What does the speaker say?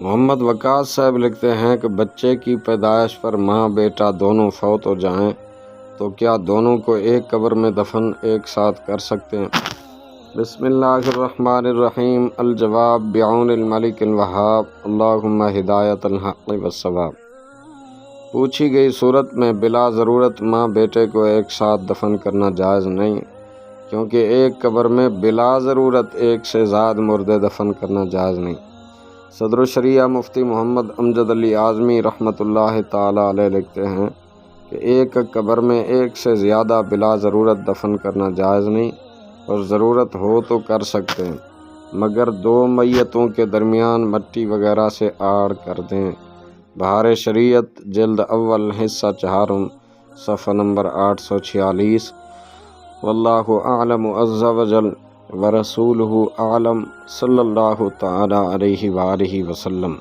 محمد وقاص صاحب لکھتے ہیں کہ بچے کی پیدائش پر ماں بیٹا دونوں فوت ہو جائیں تو کیا دونوں کو ایک قبر میں دفن ایک ساتھ کر سکتے ہیں؟ بسم اللہ الرحمن الرحیم۔ الجواب بعون الملک الوہاب، اللہم ہدایت الحق والصواب۔ پوچھی گئی صورت میں بلا ضرورت ماں بیٹے کو ایک ساتھ دفن کرنا جائز نہیں، کیونکہ ایک قبر میں بلا ضرورت ایک سے زائد مردے دفن کرنا جائز نہیں۔ صدر الشریعہ مفتی محمد امجد علی اعظمی رحمۃ اللہ تعالی علیہ لکھتے ہیں کہ ایک قبر میں ایک سے زیادہ بلا ضرورت دفن کرنا جائز نہیں، اور ضرورت ہو تو کر سکتے ہیں، مگر دو میتوں کے درمیان مٹی وغیرہ سے آڑ کر دیں۔ بہار شریعت جلد اول حصہ چہارم صفحہ نمبر 846۔ واللہ اعلم عز وجل ورسولہ اعلم، صلی اللہ تعالی علیہ وآلہ وسلم۔